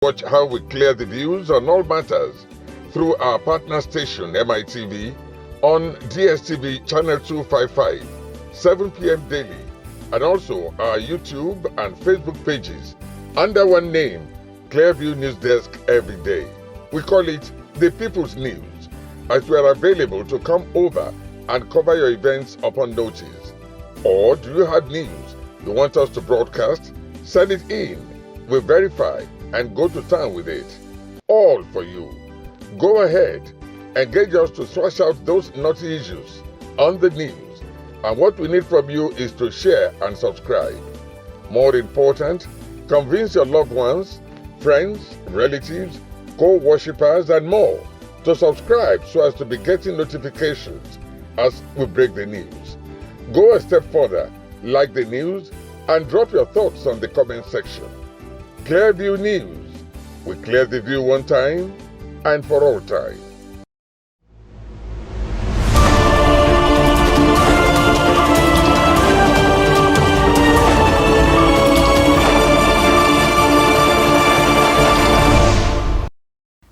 Watch how we clear the views on all matters through our partner station MITV on DSTV channel 255, 7 p.m. daily, and also our YouTube and Facebook pages under one name, Clearview News Desk every day. We call it the People's News, as we are available to come over and cover your events upon notice. Or do you have news you want us to broadcast? Send it in. We verify and go to town with it. All for you. Go ahead, engage us to thrash out those naughty issues on the news. And what we need from you is to share and subscribe. More important, convince your loved ones, friends, relatives, co-worshippers, and more to subscribe so as to be getting notifications as we break the news. Go a step further, like the news, and drop your thoughts on the comment section. Clearview News. We clear the view one time and for all time.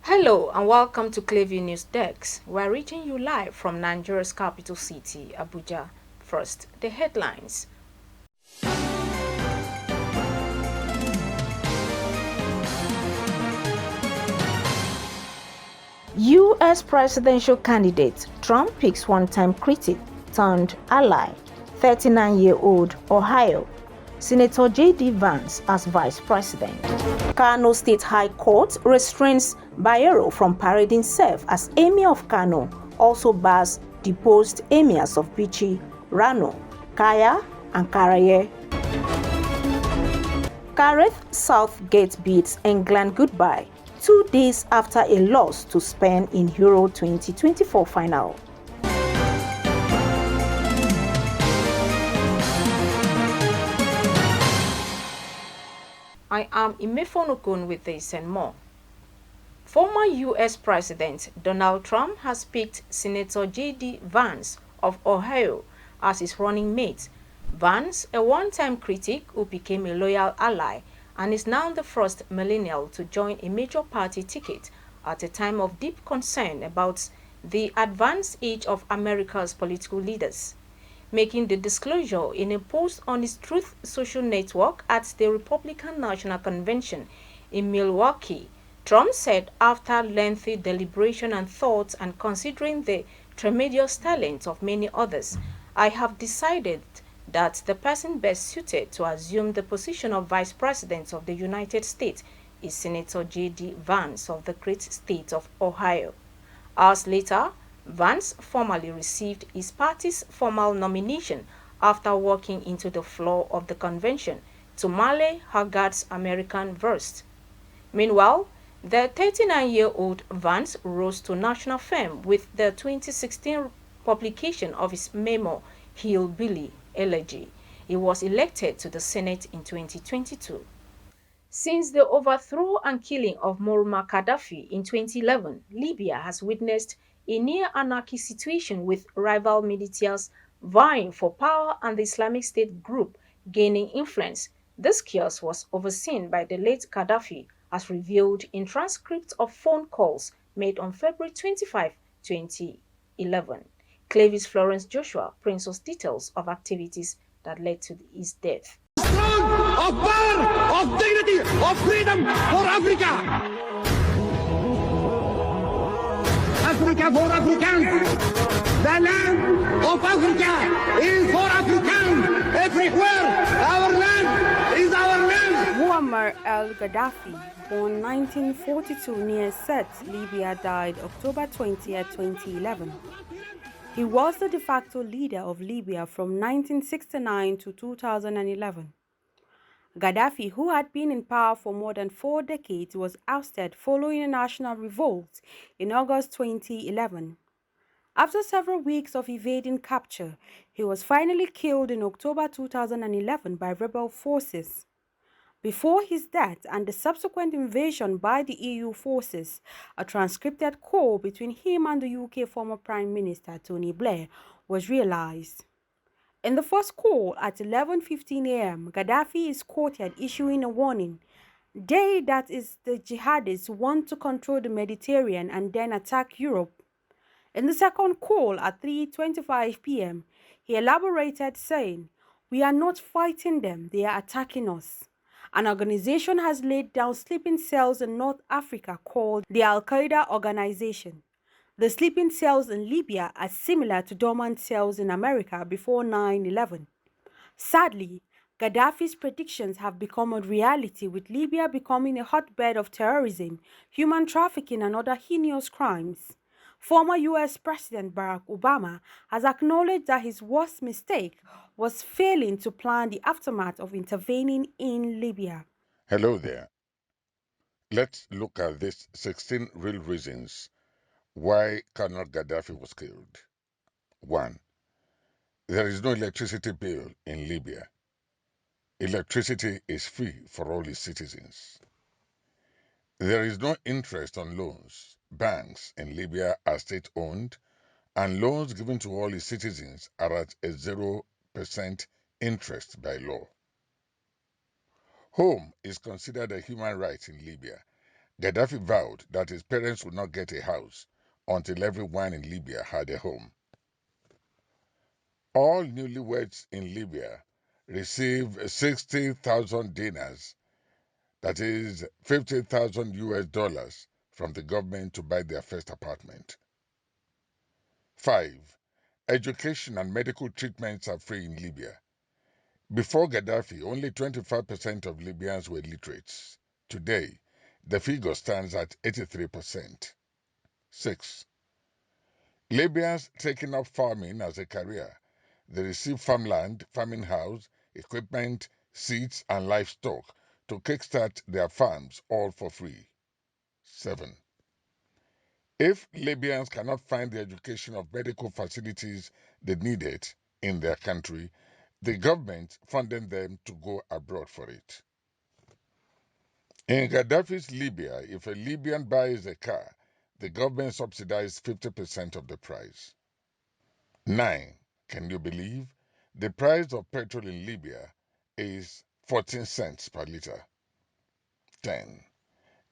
Hello and welcome to Clearview News Desk. We're reaching you live from Nigeria's capital city, Abuja. First, the headlines. U.S. presidential candidate Trump picks one-time critic turned ally, 39-year-old Ohio. Senator J.D. Vance as vice president. Kano State High Court restrains Bayero from parading self as Emir of Kano, also bars deposed emirs of Bichi, Rano, Kaya, and Karaye. Gareth Southgate beats England goodbye 2 days after a loss to Spain in Euro 2024 final. I am Imefonokun with this and more. Former U.S. President Donald Trump has picked Senator J.D. Vance of Ohio as his running mate. Vance, a one-time critic who became a loyal ally and is now the first millennial to join a major party ticket at a time of deep concern about the advanced age of America's political leaders. Making the disclosure in a post on his Truth social network at the Republican National Convention in Milwaukee, Trump said after lengthy deliberation and thought and considering the tremendous talent of many others, I have decided that the person best suited to assume the position of Vice President of the United States is Senator J.D. Vance of the great state of Ohio. Hours later, Vance formally received his party's formal nomination after walking into the floor of the convention to Marley Haggard's American Verse. Meanwhile, the 39-year-old Vance rose to national fame with the 2016 publication of his memoir, Hillbilly Elegy. He was elected to the Senate in 2022. Since the overthrow and killing of Muammar Gaddafi in 2011, Libya has witnessed a near-anarchy situation with rival militias vying for power and the Islamic State group gaining influence. This chaos was overseen by the late Gaddafi, as revealed in transcripts of phone calls made on February 25, 2011. Clearview's Florence Joshua brings us details of activities that led to his death. Of power, of dignity, of freedom for Africa! Africa for Africans! The land of Africa is for Africans everywhere! Our land is our land! Muammar al-Gaddafi, born 1942 near Sirte, Libya, died October 20, 2011. He was the de facto leader of Libya from 1969 to 2011. Gaddafi, who had been in power for more than 4 decades, was ousted following a national revolt in August 2011. After several weeks of evading capture, he was finally killed in October 2011 by rebel forces. Before his death and the subsequent invasion by the EU forces, a transcripted call between him and the UK former Prime Minister Tony Blair was realized. In the first call at 11:15 a.m., Gaddafi is quoted issuing a warning, They, that is, the jihadists, want to control the Mediterranean and then attack Europe. In the second call at 3:25 p.m., he elaborated saying, "We are not fighting them, they are attacking us." An organization has laid down sleeping cells in North Africa called the Al-Qaeda Organization. The sleeping cells in Libya are similar to dormant cells in America before 9/11. Sadly, Gaddafi's predictions have become a reality, with Libya becoming a hotbed of terrorism, human trafficking, and other heinous crimes. Former US President Barack Obama has acknowledged that his worst mistake was failing to plan the aftermath of intervening in Libya. Hello there. Let's look at these 16 real reasons why Colonel Gaddafi was killed. 1. There is no electricity bill in Libya. Electricity is free for all its citizens. There is no interest on loans. Banks in Libya are state-owned, and loans given to all its citizens are at a 0% interest by law. Home is considered a human right in Libya. Gaddafi vowed that his parents would not get a house until everyone in Libya had a home. All newlyweds in Libya receive 60,000 dinars, that is 50,000 US dollars, from the government to buy their first apartment. 5. Education and medical treatments are free in Libya. Before Gaddafi, only 25% of Libyans were literate. Today, the figure stands at 83%. 6. Libyans taking up farming as a career. They receive farmland, farming house, equipment, seeds, and livestock to kickstart their farms, all for free. 7. If Libyans cannot find the education of medical facilities they needed in their country, the government funded them to go abroad for it. In Gaddafi's Libya, if a Libyan buys a car, the government subsidizes 50% of the price. 9. Can you believe? The price of petrol in Libya is 14 cents per liter. 10.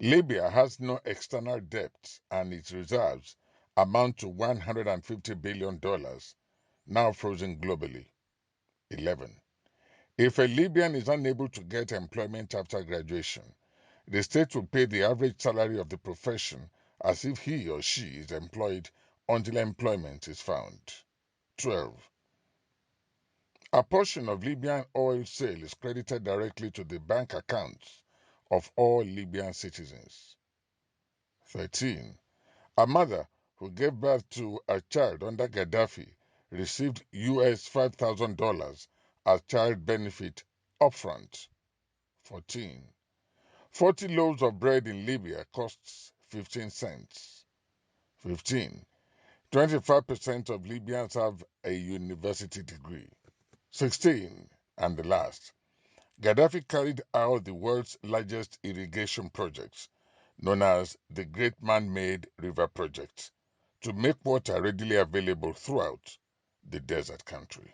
Libya has no external debt and its reserves amount to $150 billion, now frozen globally. 11. If a Libyan is unable to get employment after graduation, the state will pay the average salary of the profession as if he or she is employed until employment is found. 12. A portion of Libyan oil sale is credited directly to the bank accounts of all Libyan citizens. 13. A mother who gave birth to a child under Gaddafi received US $5,000 as child benefit upfront. 14. 40 loaves of bread in Libya costs 15 cents. 15. 25% of Libyans have a university degree. 16. And the last. Gaddafi carried out the world's largest irrigation project, known as the Great Man-Made River Project, to make water readily available throughout the desert country.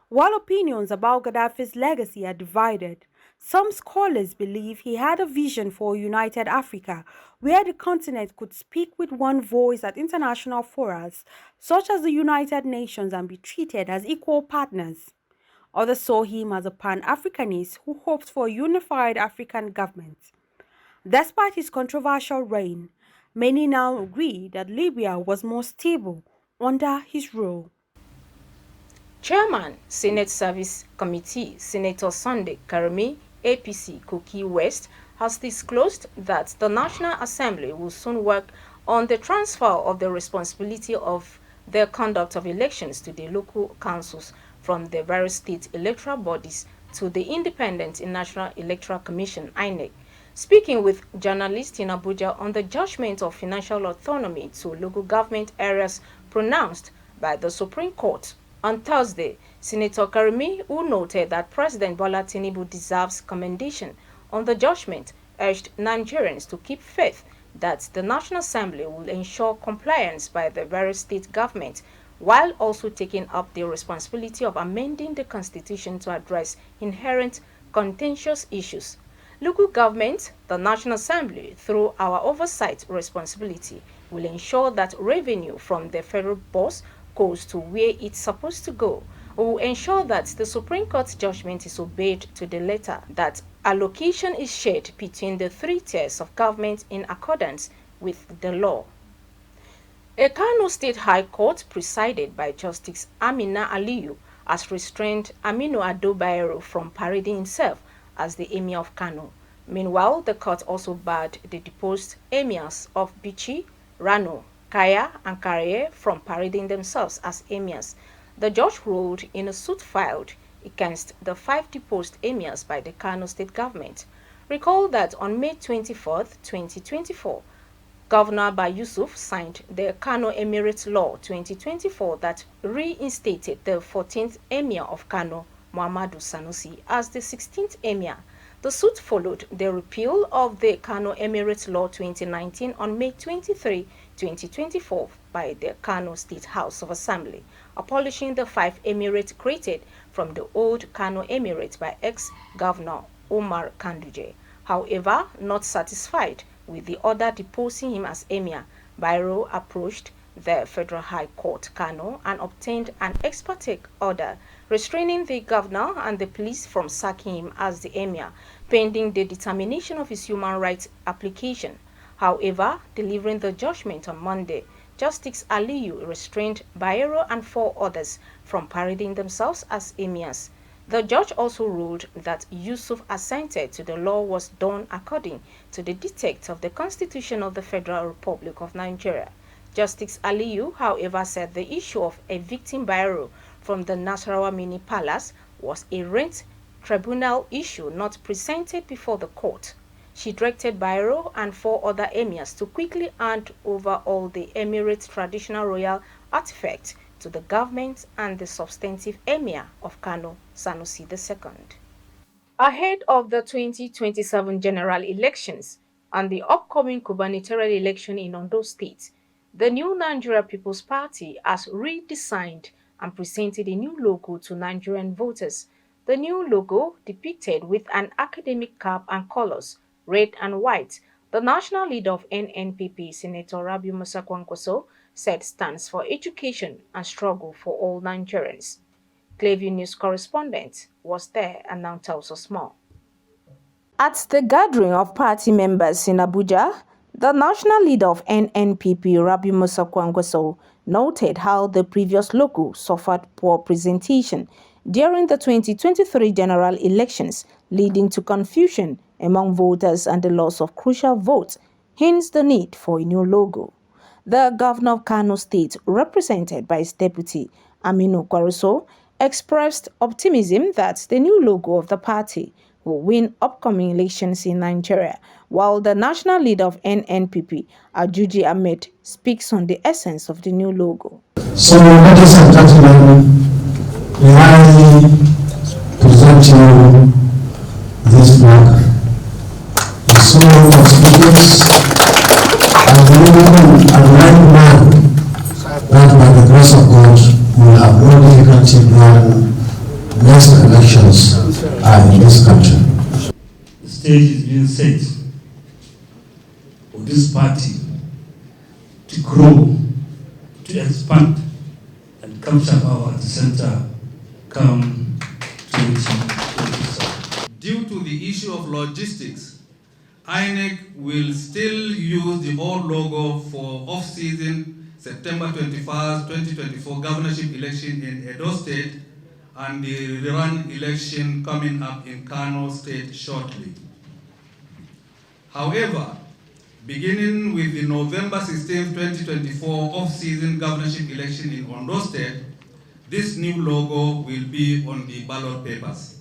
While opinions about Gaddafi's legacy are divided, some scholars believe he had a vision for a united Africa where the continent could speak with one voice at international forums such as the United Nations and be treated as equal partners. Others saw him as a Pan-Africanist who hoped for a unified African government. Despite his controversial reign, many now agree that Libya was more stable under his rule. Chairman, Senate Service Committee, Senator Sunday Karimi, APC, Kogi West, has disclosed that the National Assembly will soon work on the transfer of the responsibility of the conduct of elections to the local councils from the various state electoral bodies to the Independent National Electoral Commission, INEC. Speaking with journalists in Abuja on the judgment of financial autonomy to local government areas pronounced by the Supreme Court on Thursday, Senator Karimi, who noted that President Bola Tinubu deserves commendation on the judgment, urged Nigerians to keep faith that the National Assembly will ensure compliance by the various state governments, while also taking up the responsibility of amending the Constitution to address inherent contentious issues. Local government, the National Assembly, through our oversight responsibility, will ensure that revenue from the federal boss goes to where it's supposed to go. We will ensure that the Supreme Court's judgment is obeyed to the letter, that allocation is shared between the three tiers of government in accordance with the law. A Kano State High Court presided by Justice Amina Aliyu has restrained Aminu Ado Bayero from parading himself as the Emir of Kano. Meanwhile, the court also barred the deposed emirs of Bichi, Rano, Kaya, and Karaye from parading themselves as emirs. The judge ruled in a suit filed against the 5 deposed emirs by the Kano State government. Recall that on May 24, 2024, Governor Ba Yusuf signed the Kano Emirate Law 2024 that reinstated the 14th Emir of Kano, Muhammadu Sanusi, as the 16th Emir. The suit followed the repeal of the Kano Emirate Law 2019 on May 23, 2024 by the Kano State House of Assembly, abolishing the 5 emirates created from the old Kano Emirate by ex-Governor Omar Kanduje. However, not satisfied with the order deposing him as Emir, Bayero approached the Federal High Court, Kano, and obtained an ex parte order restraining the governor and the police from sacking him as the Emir, pending the determination of his human rights application. However, delivering the judgment on Monday, Justice Aliyu restrained Bayero and 4 others from parading themselves as emirs. The judge also ruled that Yusuf assented to the law was done according to the dictates of the Constitution of the Federal Republic of Nigeria. Justice Aliyu, however, said the issue of evicting Bayero from the Nasarawa Mini Palace was a rent tribunal issue not presented before the court. She directed Bayero and 4 other emirs to quickly hand over all the Emirates' traditional royal artifacts to the government and the substantive Emir of Kano, Sanusi II. Ahead of the 2027 general elections and the upcoming gubernatorial election in Ondo State, the new Nigeria People's Party has redesigned and presented a new logo to Nigerian voters. The new logo, depicted with an academic cap and colors, red and white, the national leader of NNPP, Senator Rabiu Musa Kwankwaso, said stands for education and struggle for all Nigerians. Clearview News correspondent was there and now tells us more. At the gathering of party members in Abuja, the national leader of NNPP, Rabiu Musa Kwankwaso, noted how the previous logo suffered poor presentation during the 2023 general elections, leading to confusion among voters and the loss of crucial votes, hence the need for a new logo. The governor of Kano State, represented by his deputy, Aminu Kwaruso, expressed optimism that the new logo of the party will win upcoming elections in Nigeria, while the national leader of NNPP, Ajuji Ahmed, speaks on the essence of the new logo. So, ladies and gentlemen, may I present you this flag. It's so auspicious. I believe a right man that by the grace of God will have no difficulty when next elections are in this country. The stage is being set for this party to grow, to expand, and capture power at the center come 2027. Due to the issue of logistics, INEC will still use the old logo for off-season September 21st, 2024 governorship election in Edo State and the rerun election coming up in Kano State shortly. However, beginning with the November 16, 2024 off-season governorship election in Ondo State, this new logo will be on the ballot papers.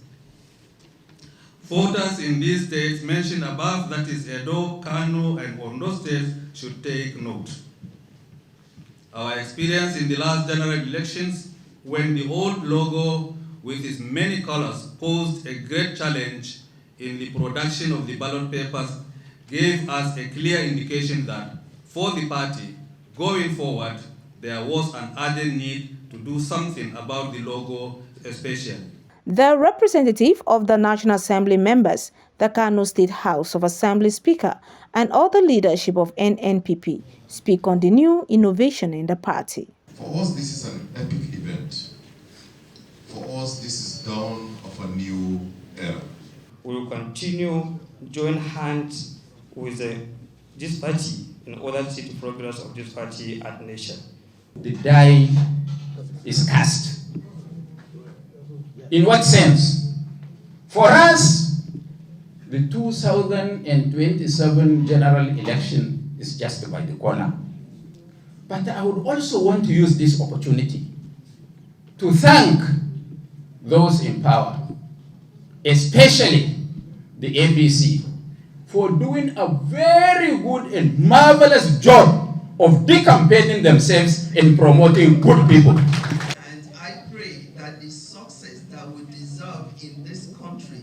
Voters in these states mentioned above, that is Edo, Kano, and Ondo states, should take note. Our experience in the last general elections, when the old logo with its many colors posed a great challenge in the production of the ballot papers, gave us a clear indication that for the party, going forward, there was an urgent need to do something about the logo especially. The representative of the National Assembly members the Kano State House of Assembly Speaker, and other leadership of NNPP speak on the new innovation in the party. For us, this is an epic event. For us, this is dawn of a new era. We will continue join hands with this party in order to see the progress of this party at nation. The die is cast. In what sense? For us, the 2027 general election is just by the corner. But I would also want to use this opportunity to thank those in power, especially the APC, for doing a very good and marvelous job of decampaigning themselves and promoting good people. And I pray that the success that we deserve in this country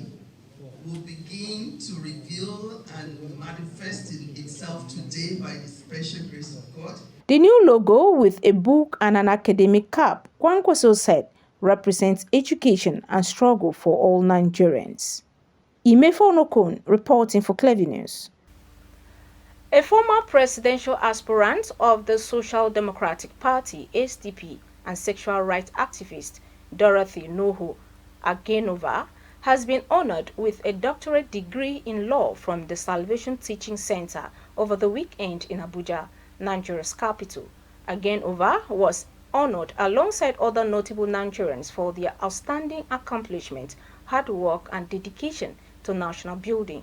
will begin to reveal and manifest itself today by the special grace of God. The new logo with a book and an academic cap, Kwankwaso said, represents education and struggle for all Nigerians. Imefo Nokon reporting for Clearview News. A former presidential aspirant of the Social Democratic Party, SDP, and sexual rights activist Dorothy Nuhu Agenova has been honored with a doctorate degree in law from the Salvation Teaching Center over the weekend in Abuja, Nigeria's capital. Agenova was honored alongside other notable Nigerians for their outstanding accomplishment, hard work, and dedication to national building.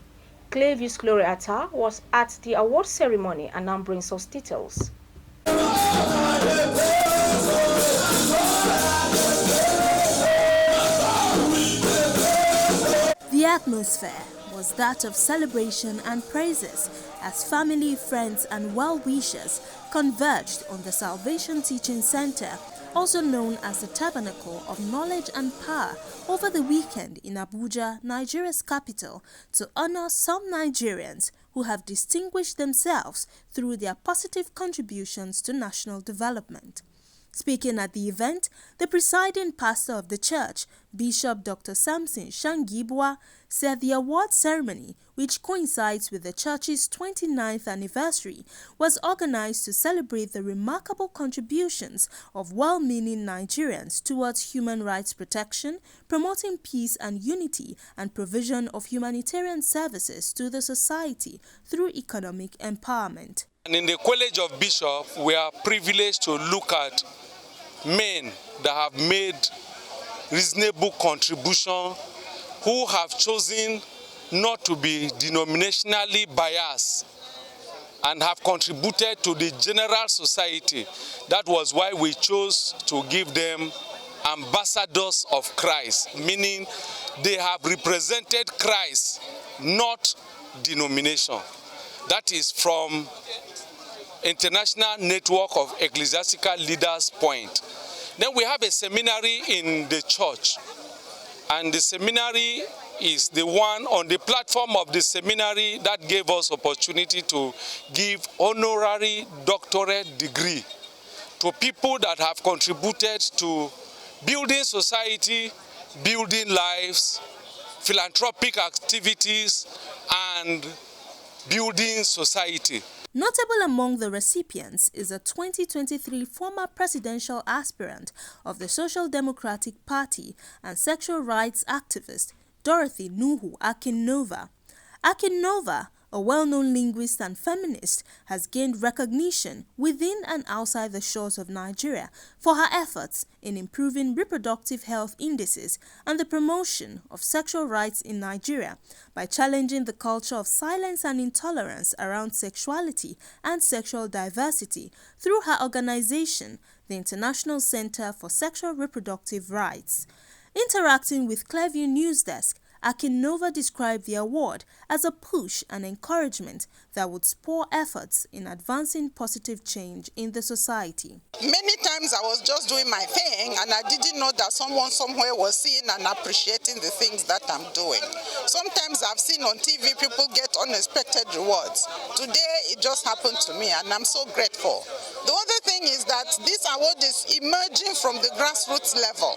Clearview's Gloriata was at the award ceremony and now brings us details. The atmosphere was that of celebration and praises as family, friends, and well-wishers converged on the Salvation Teaching Center, also known as the Tabernacle of Knowledge and Power, over the weekend in Abuja, Nigeria's capital, to honor some Nigerians who have distinguished themselves through their positive contributions to national development. Speaking at the event, the presiding pastor of the church, Bishop Dr. Samson Shangibwa, said the award ceremony, which coincides with the church's 29th anniversary, was organized to celebrate the remarkable contributions of well-meaning Nigerians towards human rights protection, promoting peace and unity, and provision of humanitarian services to the society through economic empowerment. And in the College of Bishops, we are privileged to look at men that have made reasonable contribution, who have chosen not to be denominationally biased and have contributed to the general society. That was why we chose to give them ambassadors of Christ, meaning they have represented Christ, not denomination. That is from International Network of Ecclesiastical Leaders point. Then we have a seminary in the church, and the seminary is the one on the platform of the seminary that gave us opportunity to give honorary doctorate degree to people that have contributed to building society, building lives, philanthropic activities, and building society. Notable among the recipients is a 2023 former presidential aspirant of the Social Democratic Party and sexual rights activist Dorothy Nuhu Agenova. Agenova, a well-known linguist and feminist, has gained recognition within and outside the shores of Nigeria for her efforts in improving reproductive health indices and the promotion of sexual rights in Nigeria by challenging the culture of silence and intolerance around sexuality and sexual diversity through her organization, the International Center for Sexual Reproductive Rights. Interacting with Clearview News Desk, Agenova described the award as a push and encouragement that would spur efforts in advancing positive change in the society. Many times I was just doing my thing and I didn't know that someone somewhere was seeing and appreciating the things that I'm doing. Sometimes I've seen on TV people get unexpected rewards. Today it just happened to me and I'm so grateful. The other thing is that this award is emerging from the grassroots level.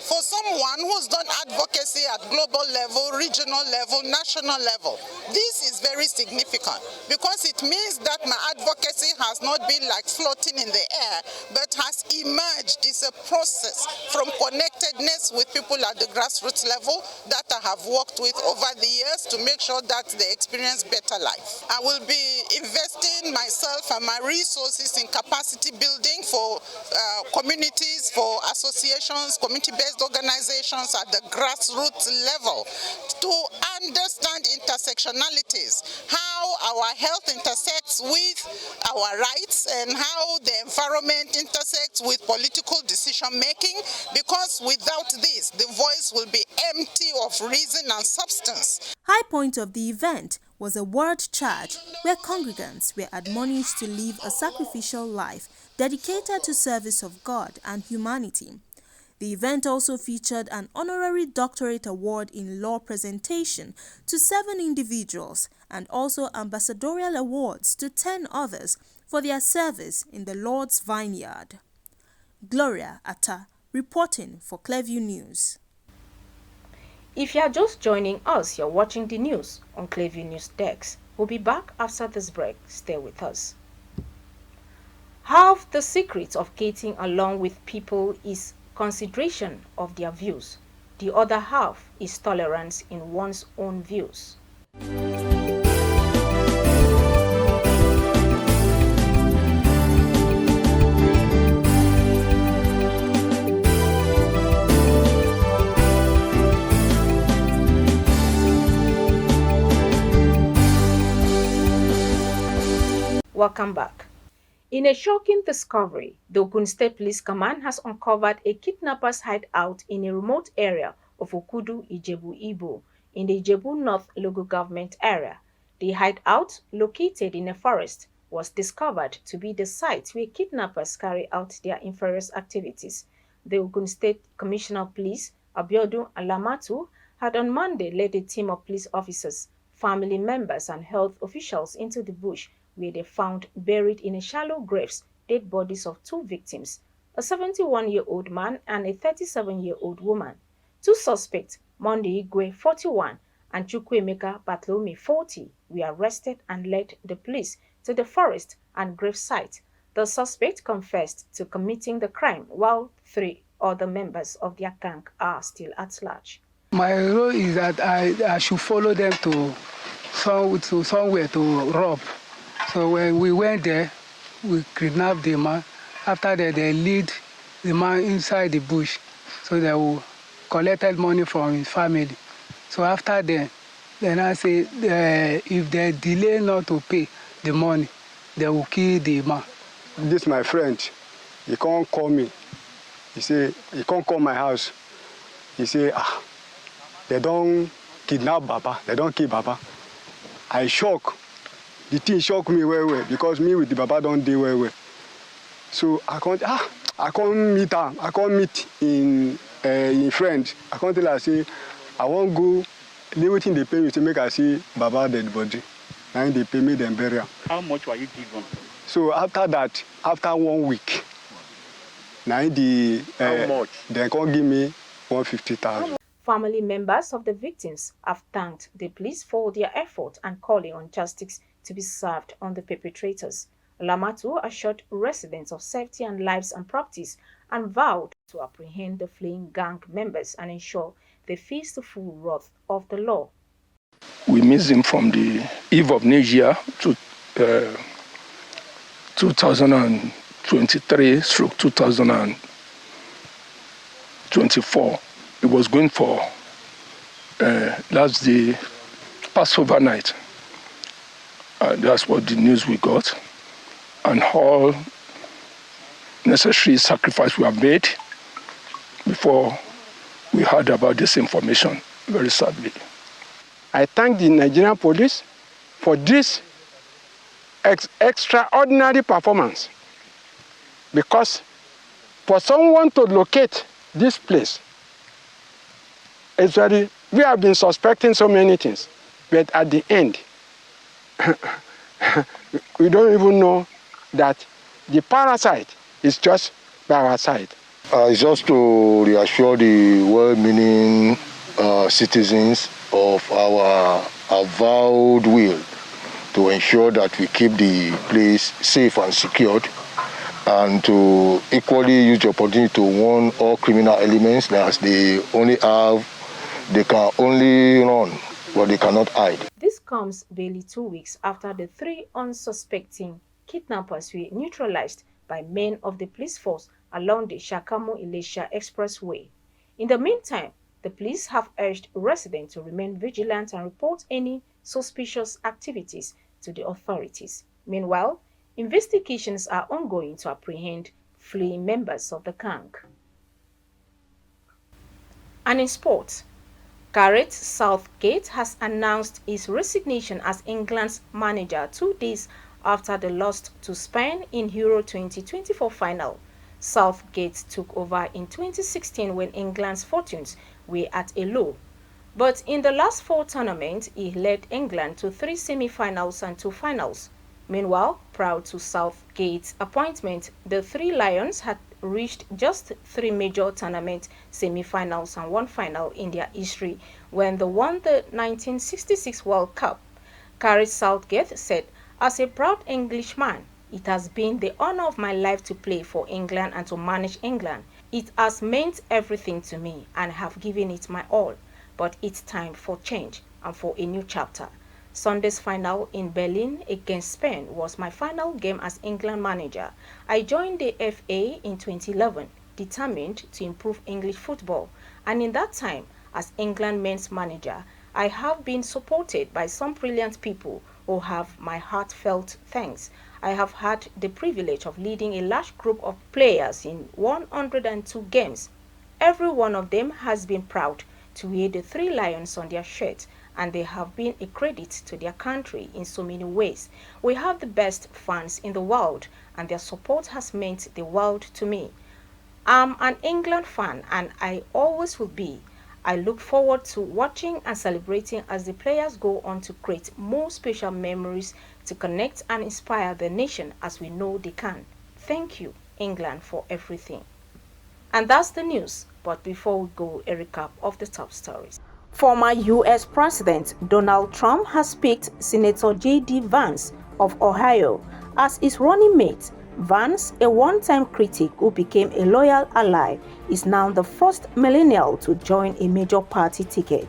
for someone who's done advocacy at global level, regional level, national level. This is very significant because it means that my advocacy has not been like floating in the air, but has emerged. It's a process from connectedness with people at the grassroots level that I have worked with over the years to make sure that they experience better life. I will be investing myself and my resources in capacity building for communities, for associations, community-based organizations at the grassroots level to understand intersectionalities, how our health intersects with our rights and how the environment intersects with political decision-making, because without this, the voice will be empty of reason and substance. High point of the event was a word charge where congregants were admonished to live a sacrificial life dedicated to service of God and humanity. The event also featured an honorary doctorate award in law presentation to 7 individuals and also ambassadorial awards to 10 others for their service in the Lord's vineyard. Gloria Atta, reporting for Clearview News. If you are just joining us, you're watching the news on Clearview News Desk. We'll be back after this break. Stay with us. Half the secret of getting along with people is consideration of their views. The other half is tolerance in one's own views. Welcome back. In a shocking discovery, the Ogun State Police Command has uncovered a kidnapper's hideout in a remote area of Okudu, Ijebu-Ibo, in the Ijebu North local government area. The hideout, located in a forest, was discovered to be the site where kidnappers carry out their nefarious activities. The Ogun State Commissioner of Police, Abiodun Alamatu, had on Monday led a team of police officers, family members and health officials into the bush, where they found buried in a shallow graves dead bodies of 2 victims, a 71-year-old man and a 37-year-old woman. 2 suspects, Monday Igwe, 41, and Chukwuemeka Bartolome, 40, were arrested and led the police to the forest and grave site. The suspect confessed to committing the crime, while 3 other members of their gang are still at large. My role is that I should follow them to somewhere to rob. So when we went there, we kidnapped the man. After that, they lead the man inside the bush. So they will collected money from his family. So after that, then I say if they delay not to pay the money, they will kill the man. This my friend, he can't call me. He say he can't call my house. He say they don't kidnap Baba, they don't kill Baba. I shock. The thing shocked me well because me with the Baba don't do well. So I can't meet her. I can't meet in friend. I can't tell her say I won't go. Everything they pay me to make her see Baba dead body. And they pay me them burial. How much were you given? So after that, after 1 week, now how much? They can't give me 150,000. Family members of the victims have thanked the police for their effort and calling on justice to be served on the perpetrators. Lamatu assured residents of safety and lives and properties and vowed to apprehend the fleeing gang members and ensure they face the full wrath of the law. We missed him from the eve of Nigeria to 2023/2024. It was going for last day, Passover night. That's what the news we got. And all necessary sacrifice we have made before we heard about this information, very sadly. I thank the Nigerian police for this extraordinary performance, because for someone to locate this place, we have been suspecting so many things, but at the end, we don't even know that the parasite is just by our side. It's just to reassure the well-meaning citizens of our avowed will to ensure that we keep the place safe and secured, and to equally use the opportunity to warn all criminal elements that they can only run, but they cannot hide. This comes barely 2 weeks after the 3 unsuspecting kidnappers were neutralized by men of the police force along the Shakamu-Ilesha Expressway. In the meantime, the police have urged residents to remain vigilant and report any suspicious activities to the authorities. Meanwhile, investigations are ongoing to apprehend fleeing members of the gang. And in sports, Gareth Southgate has announced his resignation as England's manager 2 days after the loss to Spain in Euro 2024 final. Southgate took over in 2016 when England's fortunes were at a low. But in the last 4 tournaments, he led England to 3 semi-finals and 2 finals. Meanwhile, prior to Southgate's appointment, the 3 Lions had reached just 3 major tournament semi-finals and 1 final in their history when they won the 1966 World Cup. Gareth Southgate said, "As a proud Englishman, it has been the honor of my life to play for England and to manage England. It has meant everything to me and have given it my all. But it's time for change and for a new chapter." Sunday's final in Berlin against Spain was my final game as England manager. I joined the FA in 2011, determined to improve English football. And in that time, as England men's manager, I have been supported by some brilliant people who have my heartfelt thanks. I have had the privilege of leading a large group of players in 102 games. Every one of them has been proud to wear the 3 Lions on their shirt, and they have been a credit to their country in so many ways. We have the best fans in the world, and their support has meant the world to me. I'm an England fan, and I always will be. I look forward to watching and celebrating as the players go on to create more special memories to connect and inspire the nation as we know they can. Thank you, England, for everything. And that's the news. But before we go, a recap of the top stories. Former U.S. President Donald Trump has picked Senator J.D. Vance of Ohio as his running mate. Vance, a one-time critic who became a loyal ally, is now the first millennial to join a major party ticket.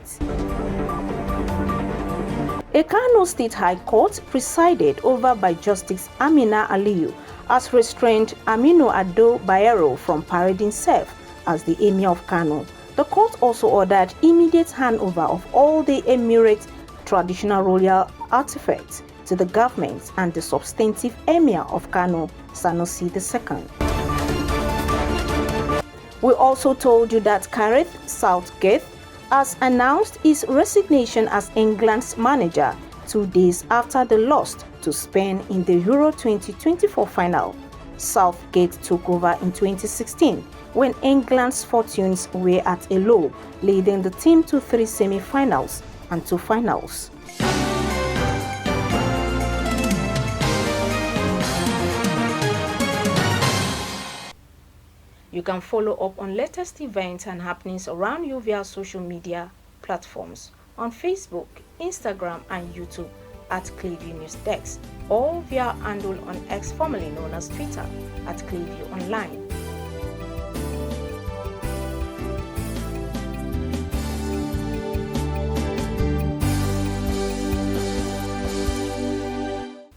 A Kano State High Court, presided over by Justice Amina Aliyu, has restrained Aminu Ado Bayero from parading self as the Emir of Kano. The court also ordered immediate handover of all the Emirate traditional royal artifacts to the government and the substantive Emir of Kano, Sanusi II. We also told you that Gareth Southgate has announced his resignation as England's manager 2 days after the loss to Spain in the Euro 2024 final. Southgate took over in 2016 when England's fortunes were at a low, leading the team to 3 semi-finals and 2 finals. You can follow up on latest events and happenings around you via social media platforms on Facebook, Instagram, and YouTube at Clearview News Desk, or via handle on X, formerly known as Twitter, at Clearview Online.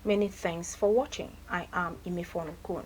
Many thanks for watching. I am Imefonu Kun.